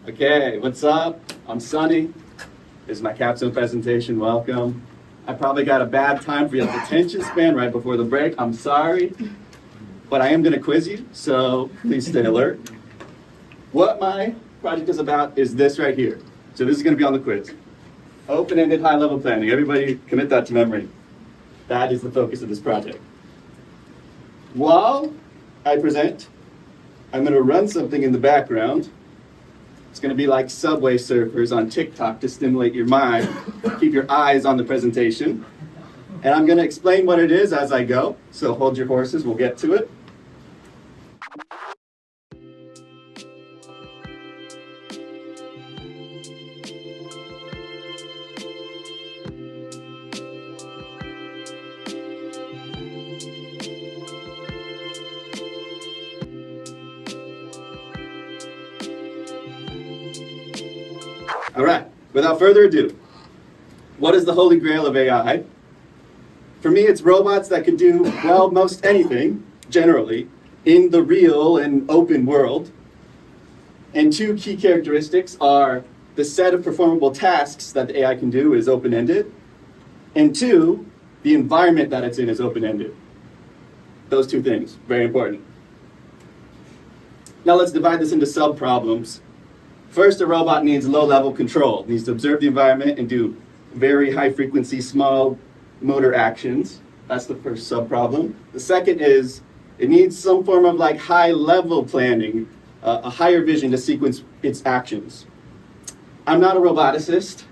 Okay, what's up? I'm Sunny. This is my Capstone presentation. Welcome. I probably got a bad time for your attention span right before the break. I'm sorry, but I am going to quiz you, so please stay alert. What my project is about is this right here. So this is going to be on the quiz. Open-ended high-level planning. Everybody commit that to memory. That is the focus of this project. While I present, I'm going to run something in the background. It's going to be like Subway surfers on TikTok to stimulate your mind, keep your eyes on the presentation. And I'm going to explain what it is as I go, so hold your horses, we'll get to it. All right, without further ado, what is the holy grail of AI? For me, it's robots that can do, well, most anything, generally, in the real and open world. And two key characteristics are the set of performable tasks that the AI can do is open-ended, and two, the environment that it's in is open-ended. Those two things, very important. Now let's divide this into sub-problems. First, a robot needs low-level control. It needs to observe the environment and do very high-frequency, small motor actions. That's the first sub-problem. The second is it needs some form of like high-level planning, a higher vision to sequence its actions. I'm not a roboticist.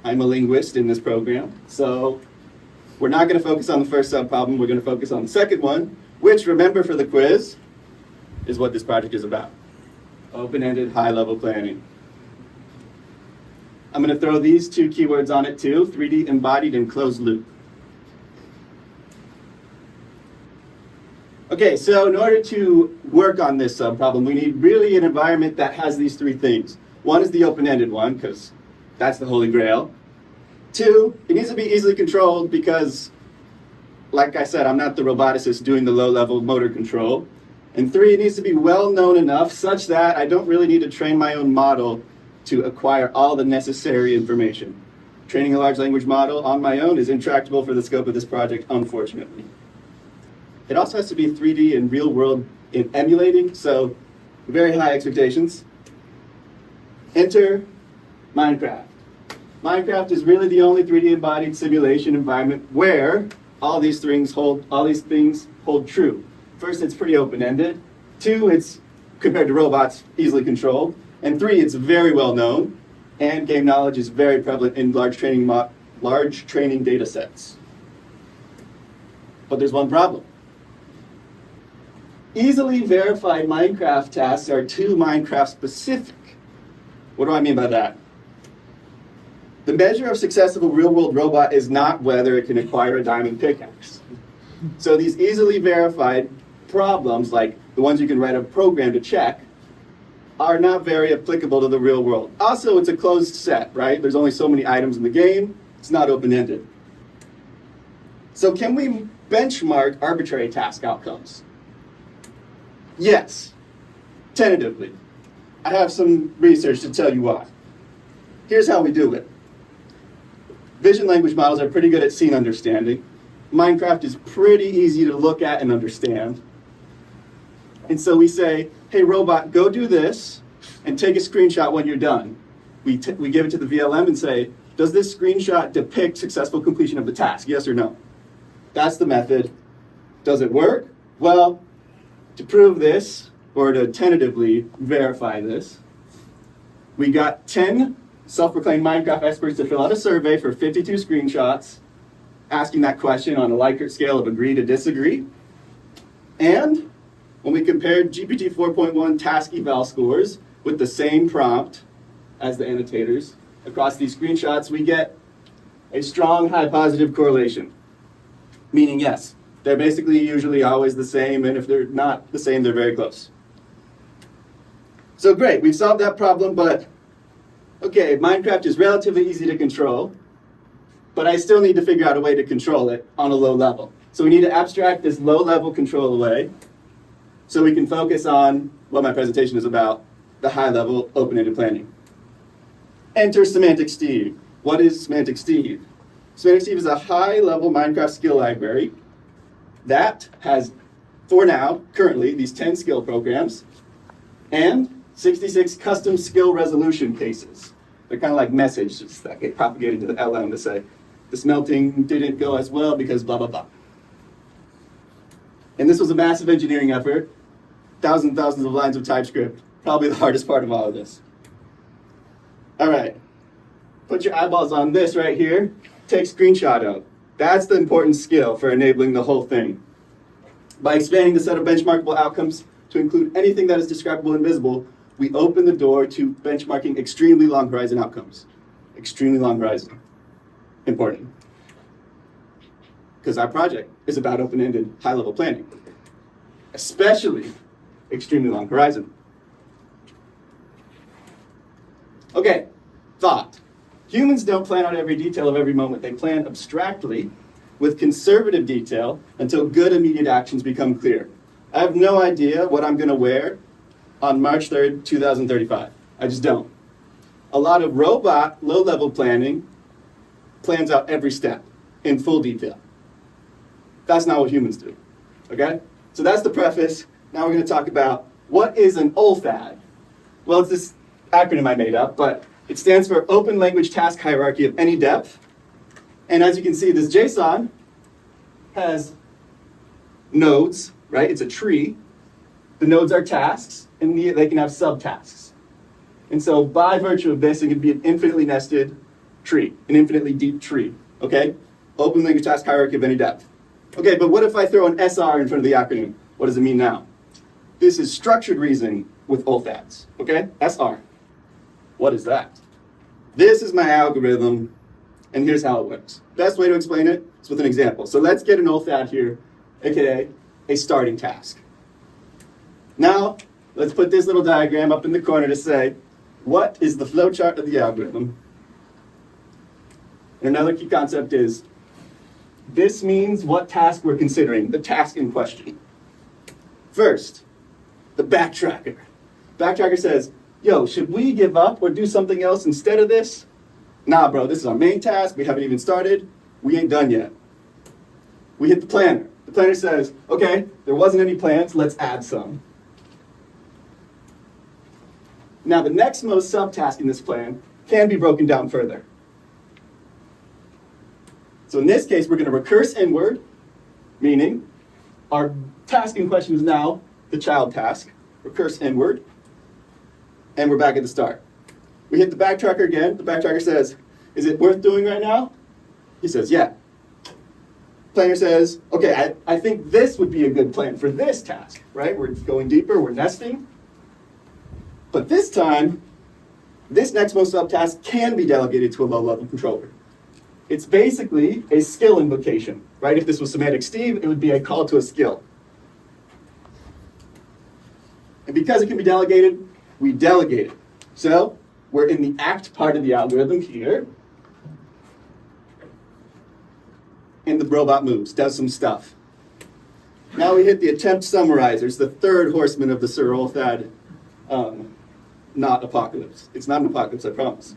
I'm a linguist in this program. So we're not going to focus on the first sub-problem. We're going to focus on the second one, which, remember for the quiz, is what this project is about. Open-ended, high-level planning. I'm going to throw these two keywords on it too, 3D embodied and closed loop. Okay, so in order to work on this sub-problem, we need really an environment that has these three things. One is the open-ended one, because that's the holy grail. Two, it needs to be easily controlled because, like I said, I'm not the roboticist doing the low-level motor control. And three, it needs to be well known enough such that I don't really need to train my own model to acquire all the necessary information. Training a large language model on my own is intractable for the scope of this project, unfortunately. It also has to be 3D and real world in emulating, so very high expectations. Enter Minecraft. Minecraft is really the only 3D embodied simulation environment where all these things hold true. First, it's pretty open-ended. Two, it's, compared to robots, easily controlled. And three, it's very well known. And game knowledge is very prevalent in large training data sets. But there's one problem. Easily verified Minecraft tasks are too Minecraft specific. What do I mean by that? The measure of success of a real-world robot is not whether it can acquire a diamond pickaxe. So these easily verified problems, like the ones you can write a program to check, are not very applicable to the real world. Also, it's a closed set, right? There's only so many items in the game. It's not open-ended. So can we benchmark arbitrary task outcomes? Yes, tentatively. I have some research to tell you why. Here's how we do it. Vision language models are pretty good at scene understanding. Minecraft is pretty easy to look at and understand. And so we say, hey, robot, go do this and take a screenshot when you're done. We give it to the VLM and say, does this screenshot depict successful completion of the task, yes or no? That's the method. Does it work? Well, to prove this, or to tentatively verify this, we got 10 self-proclaimed Minecraft experts to fill out a survey for 52 screenshots, asking that question on a Likert scale of agree to disagree. And when we compared GPT 4.1 task eval scores with the same prompt as the annotators across these screenshots, we get a strong high positive correlation. Meaning, yes, they're basically usually always the same, and if they're not the same, they're very close. So great, we've solved that problem, but okay, Minecraft is relatively easy to control, but I still need to figure out a way to control it on a low level. So we need to abstract this low level control away so we can focus on what my presentation is about, the high-level open-ended planning. Enter SemanticSteve. What is SemanticSteve? SemanticSteve is a high-level Minecraft skill library that has, for now, currently, these 10 skill programs and 66 custom skill resolution cases. They're kind of like messages that get propagated to the LM to say, the smelting didn't go as well because blah, blah, blah. And this was a massive engineering effort, thousands and thousands of lines of TypeScript, probably the hardest part of all of this. All right, put your eyeballs on this right here. Take screenshot of. That's the important skill for enabling the whole thing. By expanding the set of benchmarkable outcomes to include anything that is describable and visible, we open the door to benchmarking extremely long horizon outcomes. Extremely long horizon. Important. Because our project is about open-ended, high-level planning. Especially extremely long horizon. Okay, thought. Humans don't plan out every detail of every moment. They plan abstractly with conservative detail until good immediate actions become clear. I have no idea what I'm going to wear on March 3rd, 2035. I just don't. A lot of robot, low-level planning plans out every step in full detail. That's not what humans do, okay? So that's the preface. Now we're going to talk about what is an OLTHAD. Well, it's this acronym I made up, but it stands for Open Language Task Hierarchy of Any Depth. And as you can see, this JSON has nodes, right? It's a tree. The nodes are tasks, and they can have subtasks. And so by virtue of this, it can be an infinitely nested tree, an infinitely deep tree, okay? Open Language Task Hierarchy of Any Depth. Okay, but what if I throw an SR in front of the acronym? What does it mean now? This is structured reasoning with OLTHADs, okay? SR. What is that? This is my algorithm, and here's how it works. Best way to explain it is with an example. So let's get an OLTHAD here, aka a starting task. Now, let's put this little diagram up in the corner to say, what is the flowchart of the algorithm? And another key concept is, this means what task we're considering, the task in question. First, the backtracker. Backtracker says, yo, should we give up or do something else instead of this? Nah, bro, this is our main task. We haven't even started. We ain't done yet. We hit the planner. The planner says, okay, there wasn't any plans. Let's add some. Now, the next most subtask in this plan can be broken down further. So in this case, we're going to recurse inward, meaning our task in question is now the child task. Recurse inward. And we're back at the start. We hit the backtracker again. The backtracker says, is it worth doing right now? He says, yeah. Planner says, okay, I think this would be a good plan for this task, right? We're going deeper, we're nesting. But this time, this next most subtask can be delegated to a low-level controller. It's basically a skill invocation, right? If this was SemanticSteve, it would be a call to a skill. And because it can be delegated, we delegate it. So we're in the act part of the algorithm here. And the robot moves, does some stuff. Now we hit the attempt summarizers, the third horseman of the sr-OLTHAD not apocalypse. It's not an apocalypse, I promise.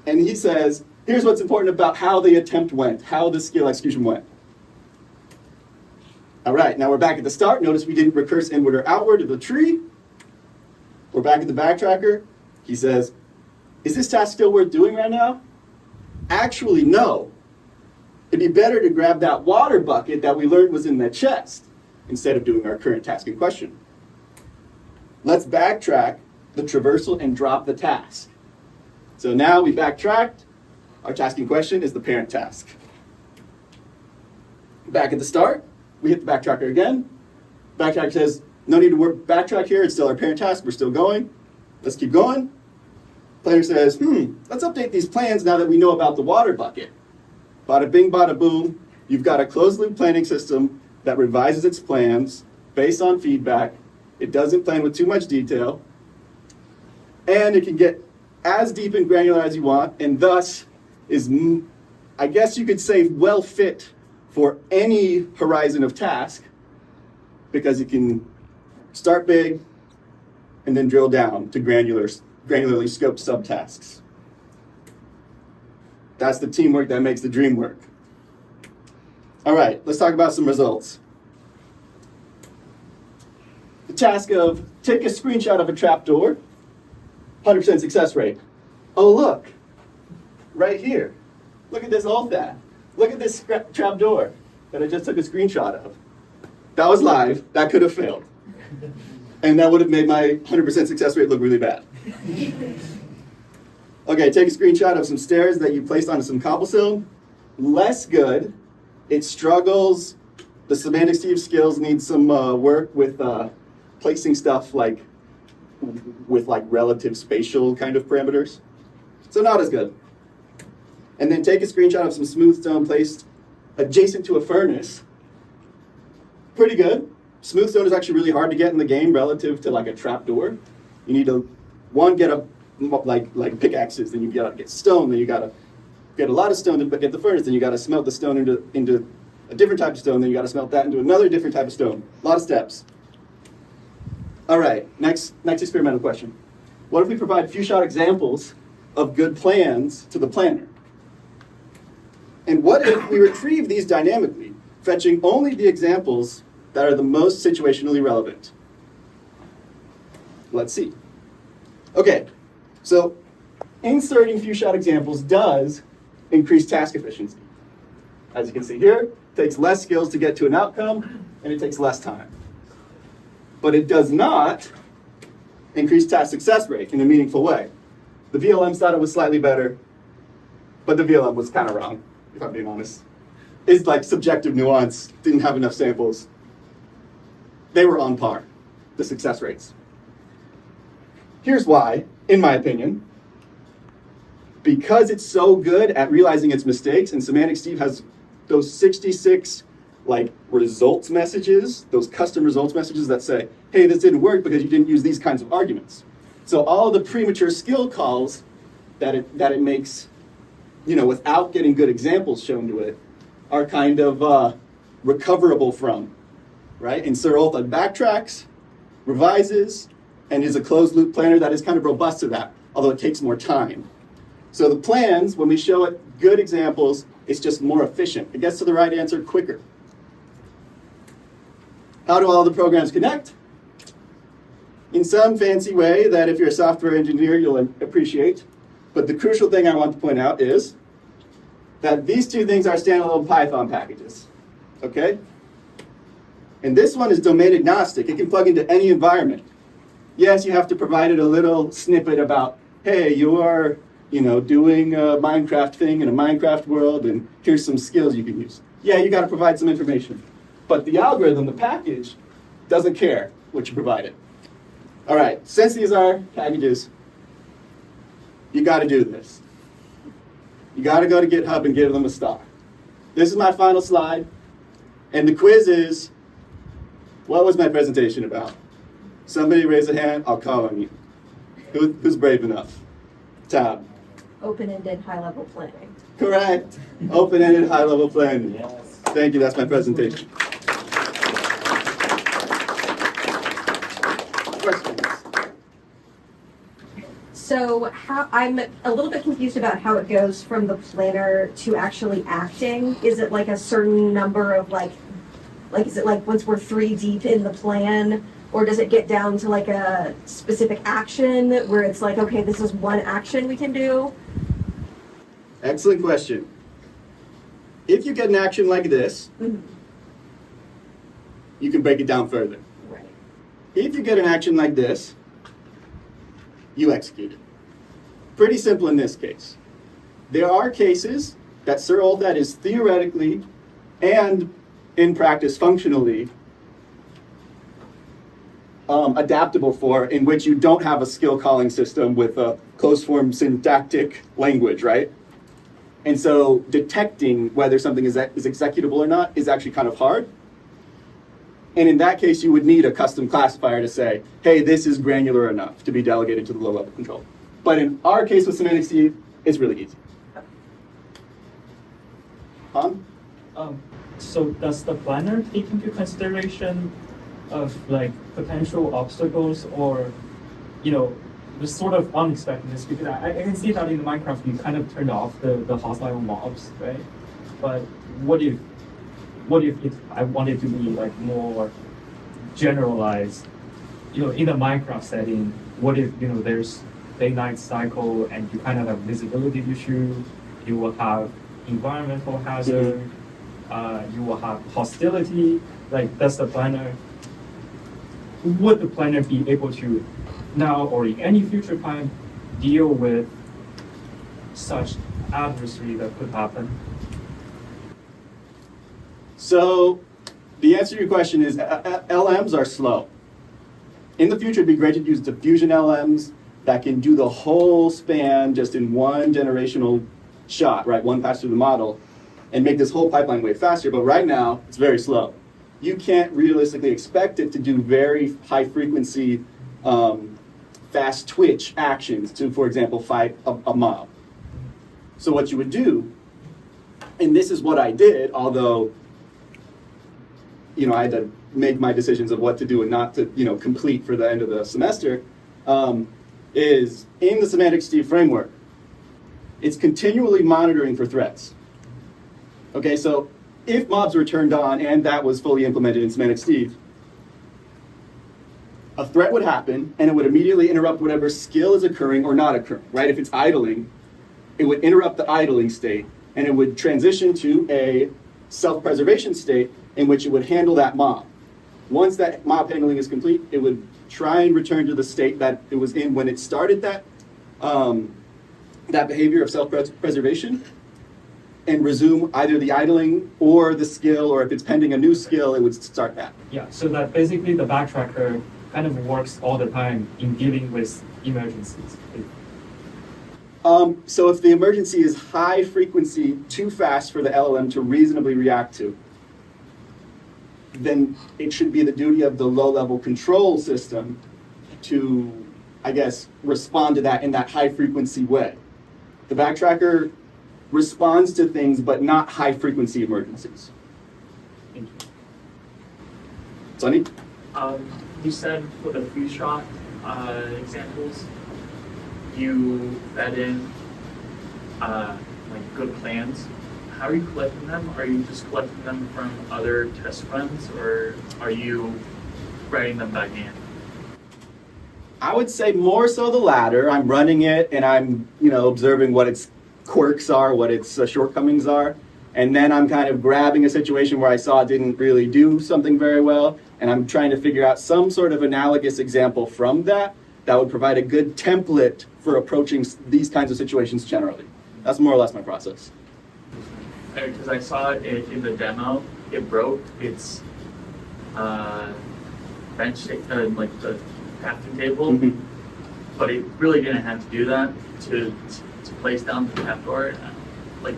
And he says, here's what's important about how the attempt went, how the skill execution went. All right, now we're back at the start. Notice we didn't recurse inward or outward of the tree. We're back at the backtracker. He says, is this task still worth doing right now? Actually, no. It'd be better to grab that water bucket that we learned was in that chest instead of doing our current task in question. Let's backtrack the traversal and drop the task. So now we backtracked. Our task in question is the parent task. Back at the start, we hit the backtracker again. Backtracker says, no need to backtrack here. It's still our parent task. We're still going. Let's keep going. Planner says, let's update these plans now that we know about the water bucket. Bada bing, bada boom. You've got a closed loop planning system that revises its plans based on feedback. It doesn't plan with too much detail. And it can get as deep and granular as you want, and thus is, I guess you could say, well fit for any horizon of task, because it can start big, and then drill down to granularly scoped subtasks. That's the teamwork that makes the dream work. All right, let's talk about some results. The task of take a screenshot of a trapdoor, 100% success rate. Oh, look, right here. Look at this OLTHAD. Look at this trapdoor that I just took a screenshot of. That was live. That could have failed. And that would have made my 100% success rate look really bad. Okay, take a screenshot of some stairs that you placed onto some cobblestone. Less good. It struggles. The SemanticSteve skills need some work with placing stuff like with like relative spatial kind of parameters. So not as good. And then take a screenshot of some smooth stone placed adjacent to a furnace. Pretty good. Smooth stone is actually really hard to get in the game relative to like a trapdoor. You need to, one, get a like pickaxes, then you gotta get stone, then you gotta get a lot of stone to get the furnace, then you gotta smelt the stone into a different type of stone, then you gotta smelt that into another different type of stone. A lot of steps. All right, next experimental question. What if we provide few-shot examples of good plans to the planner? And what if we retrieve these dynamically, fetching only the examples that are the most situationally relevant? Let's see. Okay, so inserting few-shot examples does increase task efficiency. As you can see here, it takes less skills to get to an outcome, and it takes less time. But it does not increase task success rate in a meaningful way. The VLM thought it was slightly better, but the VLM was kind of wrong, if I'm being honest. It's like subjective nuance, didn't have enough samples. They were on par, the success rates. Here's why, in my opinion. Because it's so good at realizing its mistakes, and SemanticSteve has those 66 like results messages, those custom results messages that say, hey, this didn't work because you didn't use these kinds of arguments. So all the premature skill calls that it makes, without getting good examples shown to it, are kind of recoverable from, right? And sr-OLTHAD backtracks, revises, and is a closed loop planner that is kind of robust to that, although it takes more time. So the plans, when we show it good examples, it's just more efficient. It gets to the right answer quicker. How do all the programs connect? In some fancy way that if you're a software engineer, you'll appreciate. But the crucial thing I want to point out is that these two things are standalone Python packages, okay? And this one is domain agnostic. It can plug into any environment. Yes, you have to provide it a little snippet about, hey, you are, doing a Minecraft thing in a Minecraft world, and here's some skills you can use. Yeah, you got to provide some information. But the algorithm, the package, doesn't care what you provide it. All right, since these are packages, you got to do this. You got to go to GitHub and give them a star. This is my final slide. And the quiz is, what was my presentation about? Somebody raise a hand, I'll call on you. Who's brave enough? Tab. Open-ended high-level planning. Correct. Open-ended high-level planning. Yes. Thank you, that's my presentation. Questions? So I'm a little bit confused about how it goes from the planner to actually acting. Is it like a certain number of like is it like once we're 3 deep in the plan, or does it get down to like a specific action where it's like, okay, this is one action we can do? Excellent question. If you get an action like this, you can break it down further. Right. If you get an action like this, you execute it. Pretty simple in this case. There are cases that sr-OLTHAD is theoretically and in practice functionally adaptable for, in which you don't have a skill calling system with a closed form syntactic language, right? And so detecting whether something is executable or not is actually kind of hard. And in that case, you would need a custom classifier to say, hey, this is granular enough to be delegated to the low-level control. But in our case with SemanticSteve, it's really easy. Han? So does the planner take into consideration of like potential obstacles or was sort of unexpected is because I can see that in the Minecraft you kind of turned off the hostile mobs, right? But what if I wanted to be like more generalized, in the Minecraft setting, what if there's day-night cycle and you kind of have visibility issue, you will have environmental hazard, you will have hostility, like does the planner, would the planner be able to now or in any future time deal with such adversary that could happen? So the answer to your question is LMs are slow. In the future, it'd be great to use diffusion LMs that can do the whole span just in one generational shot, right? One pass through the model, and make this whole pipeline way faster. But right now, it's very slow. You can't realistically expect it to do very high frequency, fast twitch actions to, for example, fight a mob. So what you would do, and this is what I did, although I had to make my decisions of what to do and not to, complete for the end of the semester, is in the SemanticSteve framework, it's continually monitoring for threats. Okay, so if mobs were turned on and that was fully implemented in SemanticSteve, a threat would happen and it would immediately interrupt whatever skill is occurring or not occurring, right? If it's idling, it would interrupt the idling state and it would transition to a self-preservation state in which it would handle that mob. Once that mob handling is complete, it would try and return to the state that it was in when it started that behavior of self-preservation and resume either the idling or the skill, or if it's pending a new skill, it would start that. Yeah, so that basically the backtracker kind of works all the time in dealing with emergencies. So if the emergency is high frequency, too fast for the LLM to reasonably react to, then it should be the duty of the low-level control system to, I guess, respond to that in that high-frequency way. The backtracker responds to things, but not high-frequency emergencies. Thank you. Sonny? You said for the free shot examples, you fed in like good plans. How are you collecting them? Are you just collecting them from other test runs, or are you writing them by hand? I would say more so the latter. I'm running it and I'm, observing what its quirks are, what its shortcomings are. And then I'm kind of grabbing a situation where I saw it didn't really do something very well, and I'm trying to figure out some sort of analogous example from that would provide a good template for approaching these kinds of situations generally. That's more or less my process. Because I saw it in the demo, it broke its bench, like the crafting table, but it really didn't have to do that to place down the trapdoor. Like,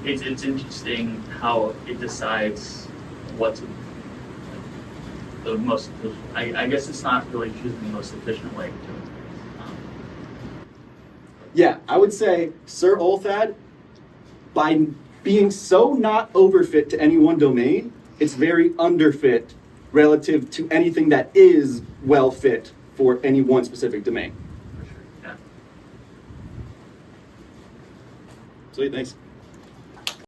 it's interesting how it decides what to, like, the most efficient. I guess it's not really choosing the most efficient way to do it. Yeah, I would say sr-OLTHAD, by being so not overfit to any one domain, it's very underfit relative to anything that is well fit for any one specific domain. For sure, yeah. Sweet, thanks.